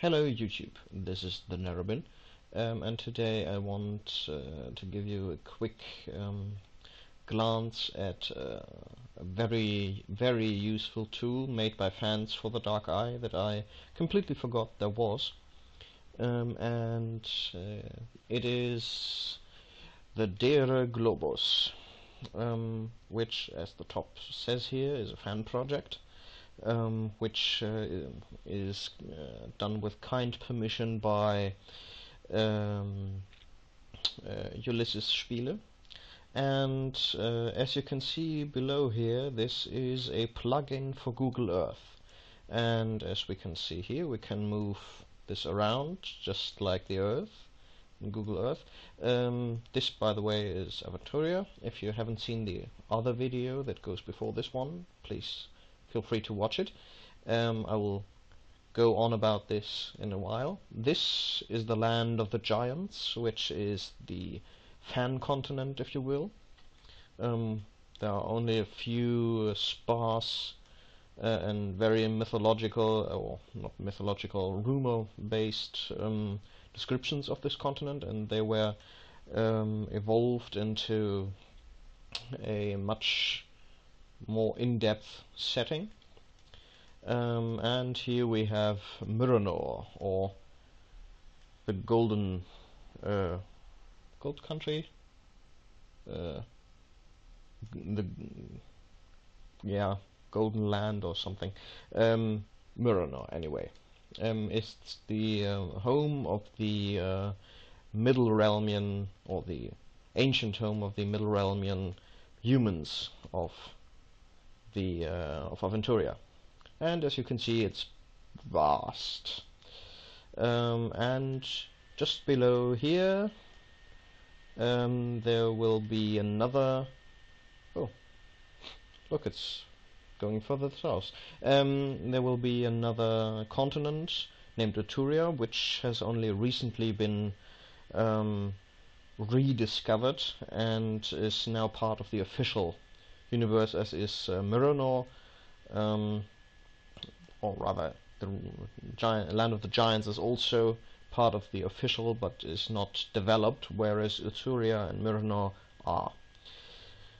Hello YouTube, this is the Dere, and today I want to give you a quick glance at a very useful tool made by fans for the Dark Eye that I completely forgot there was, and it is the Dere Globus, which, as the top says here, is a fan project. Which is done with kind permission by Ulysses Spiele, and as you can see below here, this is a plugin for Google Earth, and as we can see here, we can move this around just like the Earth in Google Earth. This, by the way, is Aventuria. If you haven't seen the other video that goes before this one, please feel free to watch it. I will go on about this in a while. This is the land of the giants, which is the fan continent, if you will. There are only a few sparse and very mythological, or not mythological, rumor-based descriptions of this continent, and they were evolved into a much more in-depth setting, and here we have Miranor, or the Golden Gold Country, the Golden Land or something. Miranor, anyway, is the home of the Middle Realmian, or the ancient home of the Middle Realmian humans of Aventuria, and as you can see, it's vast. And just below here, there will be another. Oh, look, it's going further south. There will be another continent named Aventuria, which has only recently been rediscovered and is now part of the official universe, as is Miranor, or rather the land of the giants is also part of the official but is not developed, whereas Aventuria and Miranor are.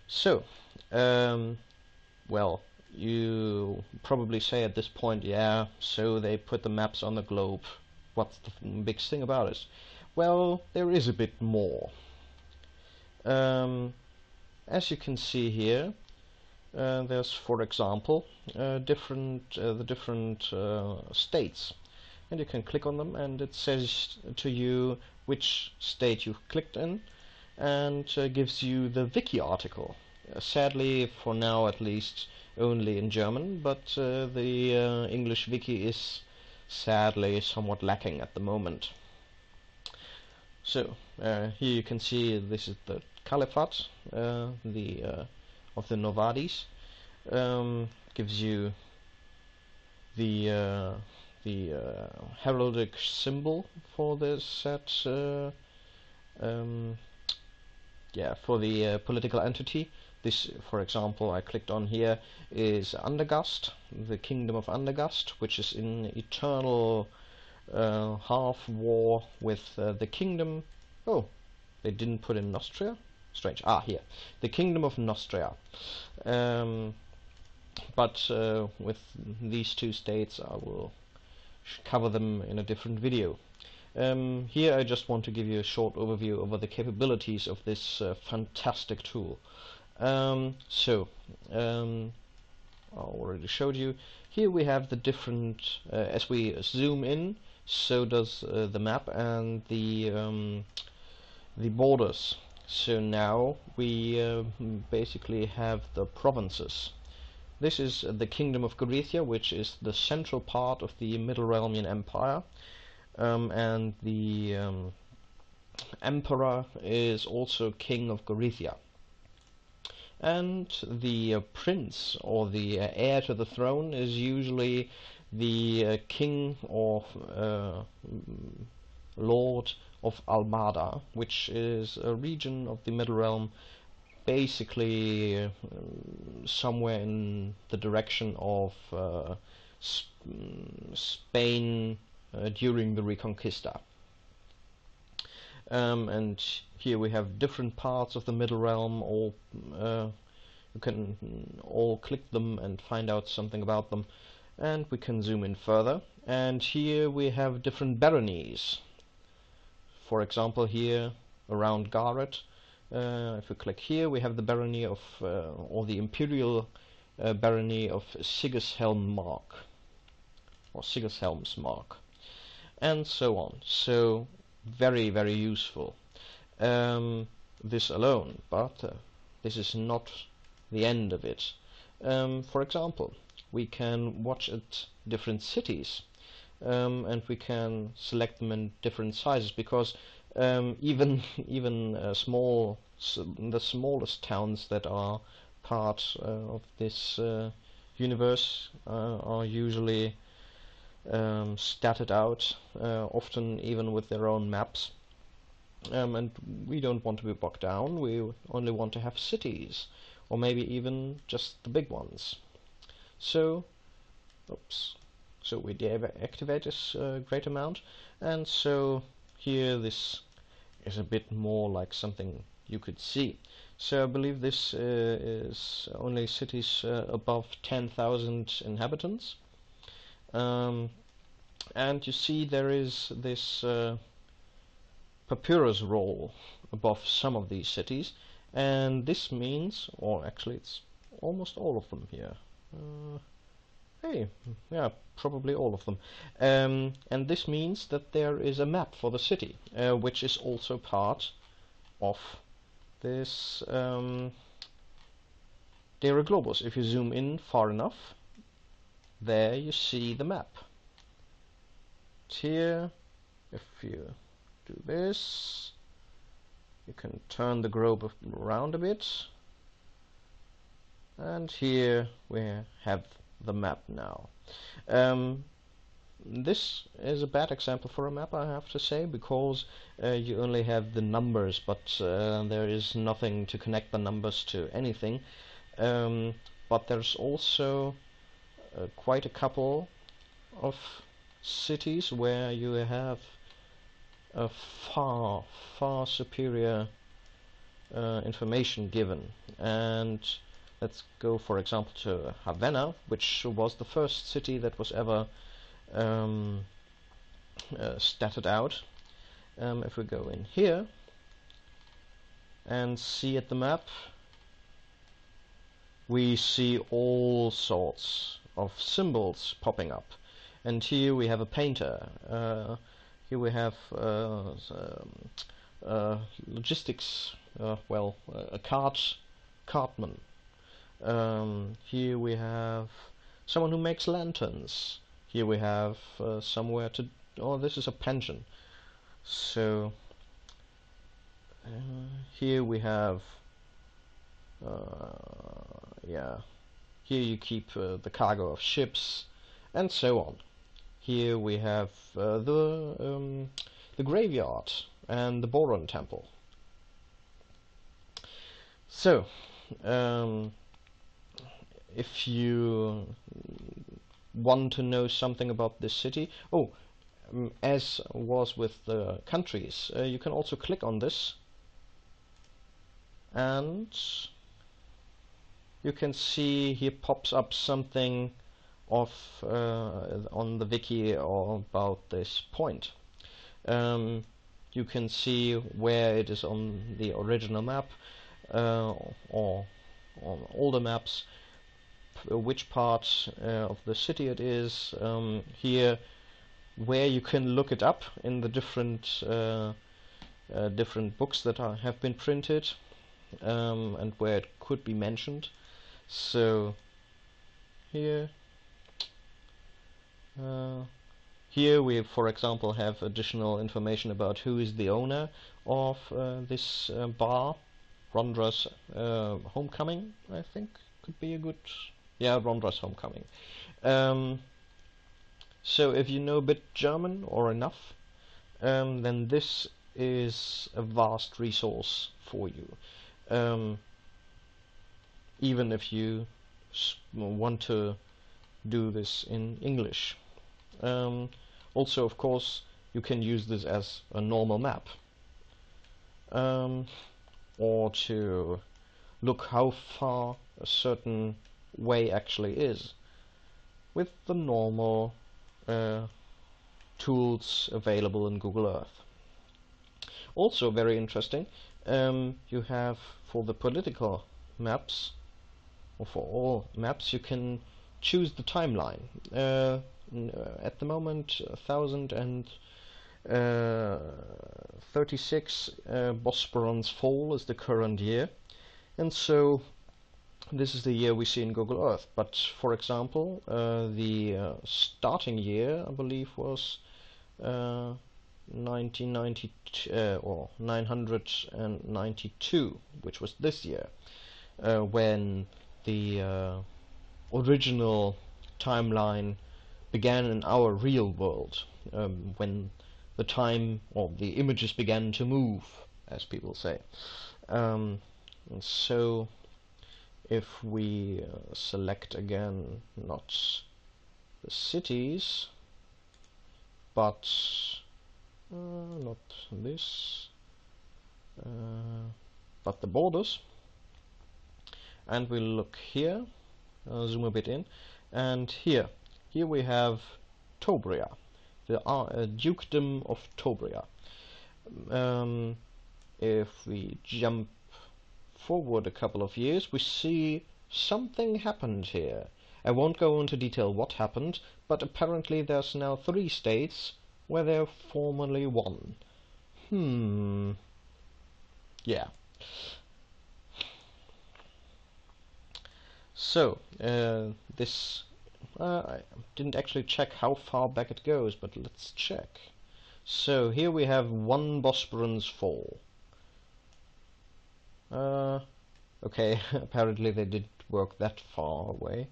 So, well, you probably say at this point, yeah, so they put the maps on the globe, what's the big thing about it? Well, there is a bit more. As you can see here, there's, for example, the different states, and you can click on them, and it says to you which state you've clicked in, and gives you the wiki article. Sadly, for now at least, only in German, but the English wiki is sadly somewhat lacking at the moment. So here you can see this is the Caliphate, of the Novadis. Gives you the heraldic symbol for this set, for the political entity. This, for example, I clicked on here, is Andergast, the Kingdom of Andergast, which is in eternal half war with the kingdom. Oh, they didn't put in Nostria? Strange. Ah, here, the Kingdom of Nostria. But with these two states, I will cover them in a different video. Here I just want to give you a short overview over the capabilities of this fantastic tool. I already showed you. Here we have the different, as we zoom in, so does the map and the borders. So now we basically have the provinces. This is the Kingdom of Gorythia, which is the central part of the Middle Realmian Empire, and the Emperor is also King of Gorythia. And the prince, or the heir to the throne, is usually the king or lord of Almada, which is a region of the Middle Realm, basically somewhere in the direction of Spain, during the Reconquista. And here we have different parts of the Middle Realm. All you can all click them and find out something about them. And we can zoom in further. And here we have different baronies. For example, here around Garrett, if we click here, we have the barony of, or the imperial barony of Sigishelmsmark, or Sigishelmsmark, and so on. So very, very useful. This alone, but this is not the end of it. For example, we can watch at different cities, and we can select them in different sizes, because even the smallest towns that are part of this universe are usually statted out, often even with their own maps. And we don't want to be bogged down. We only want to have cities, or maybe even just the big ones. So, oops. So we deactivate this great amount, and so here this is a bit more like something you could see. So I believe this is only cities above 10,000 inhabitants. And you see there is this papyrus roll above some of these cities, and this means, or actually it's almost all of them here. Hey, yeah, probably all of them. And this means that there is a map for the city, which is also part of this Dere Globus. If you zoom in far enough, there you see the map. Here, if you do this, you can turn the globe around a bit, and here we have the map now. This is a bad example for a map, I have to say, because you only have the numbers, but there is nothing to connect the numbers to anything. But there's also quite a couple of cities where you have a far, far superior information given. And let's go, for example, to Havana, which was the first city that was ever statted out. If we go in here and see at the map, we see all sorts of symbols popping up. And here we have a painter. Here we have logistics, well, a cartman. Here we have someone who makes lanterns. Here we have somewhere to... Oh, this is a pension. So here we have... yeah. Here you keep the cargo of ships, and so on. Here we have the graveyard and the Boron Temple. So, if you want to know something about this city, as was with the countries, you can also click on this, and you can see here pops up something of on the wiki or about this point. You can see where it is on the original map, or on older maps, which part of the city it is. Here, where you can look it up in the different different books that have been printed, and where it could be mentioned. So here. Here we, for example, have additional information about who is the owner of this bar. Rondra's Homecoming, I think, could be a good... Yeah, Rondra's Homecoming. So if you know a bit German, or enough, then this is a vast resource for you. Even if you want to do this in English. Also, of course, you can use this as a normal map, or to look how far a certain way actually is with the normal tools available in Google Earth. Also very interesting, you have for the political maps, or for all maps, you can choose the timeline. At the moment, 1036 Bosporans fall is the current year, and so this is the year we see in Google Earth. But for example, the starting year, I believe, was 1992 or 992, which was this year, when the original timeline began in our real world, when the time or the images began to move, as people say. And so if we select again not the cities, but not this, but the borders, and we'll look here, zoom a bit in, and here we have Tobria, the Dukedom of Tobria. If we jump forward a couple of years, we see something happened here. I won't go into detail what happened, but apparently there's now 3 states where there formerly 1. Yeah. So, this... I didn't actually check how far back it goes, but let's check. So, here we have 1 Bosporan's fall. Okay, apparently they didn't work that far away.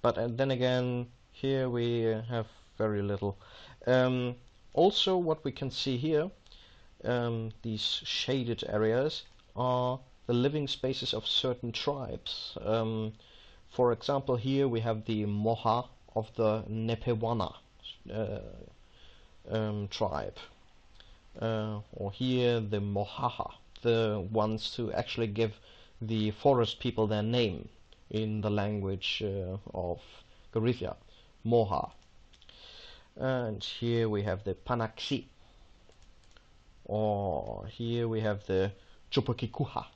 But then again, here we have very little. Also, what we can see here, these shaded areas, are the living spaces of certain tribes. For example, here we have the Moha of the Nepewana tribe, or here the Mohaha, the ones who actually give the forest people their name in the language of Garithia, Moha. And here we have the Panaxi, or here we have the Chupakikuha,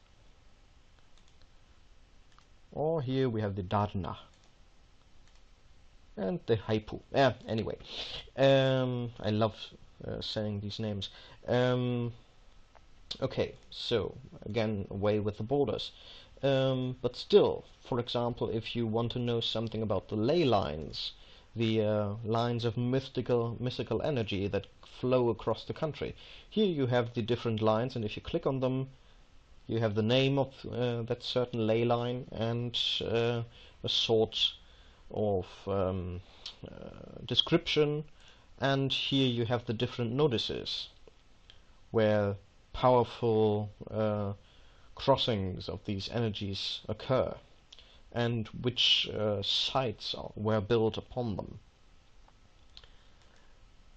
or here we have the Darna, and the Haipu. Anyway, I love saying these names. Okay, so again, away with the borders. But still, for example, if you want to know something about the ley lines, the lines of mystical energy that flow across the country, here you have the different lines, and if you click on them, you have the name of that certain ley line and a sort of description, and here you have the different notices where powerful crossings of these energies occur, and which sites were built upon them.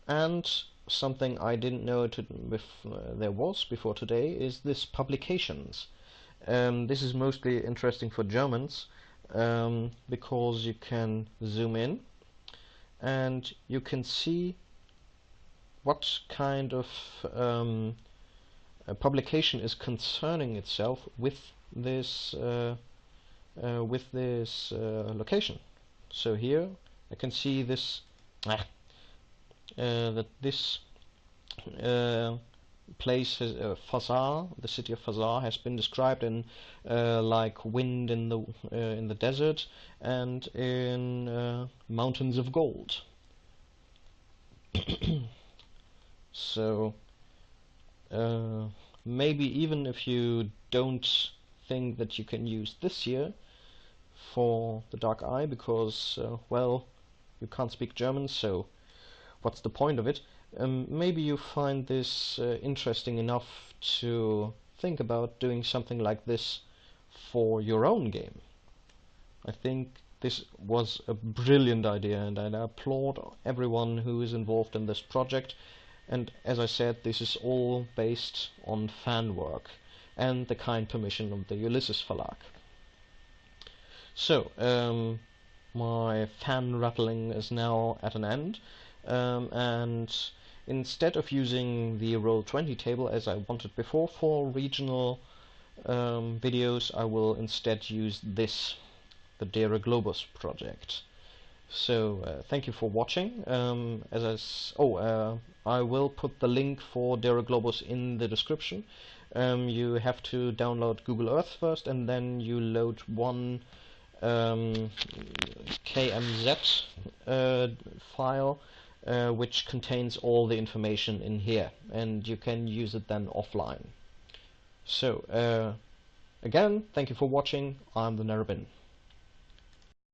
And something I didn't know there was before today is this publications. This is mostly interesting for Germans, because you can zoom in and you can see what kind of publication is concerning itself with this location. So here I can see this that this place, Fasar, the city of Fasar, has been described in like wind in the desert and in mountains of gold. So maybe even if you don't think that you can use this year for the Dark Eye, because well, you can't speak German, so what's the point of it? Maybe you find this interesting enough to think about doing something like this for your own game. I think this was a brilliant idea, and I applaud everyone who is involved in this project. And as I said, this is all based on fan work and the kind permission of the Ulysses Verlag. So, my fan rappelling is now at an end, and instead of using the Roll20 table as I wanted before for regional videos, I will instead use this, the Dere Globus project. So thank you for watching. I will put the link for Dere Globus in the description. You have to download Google Earth first, and then you load one KMZ file which contains all the information in here, and you can use it then offline. So again, thank you for watching. I'm the Dere.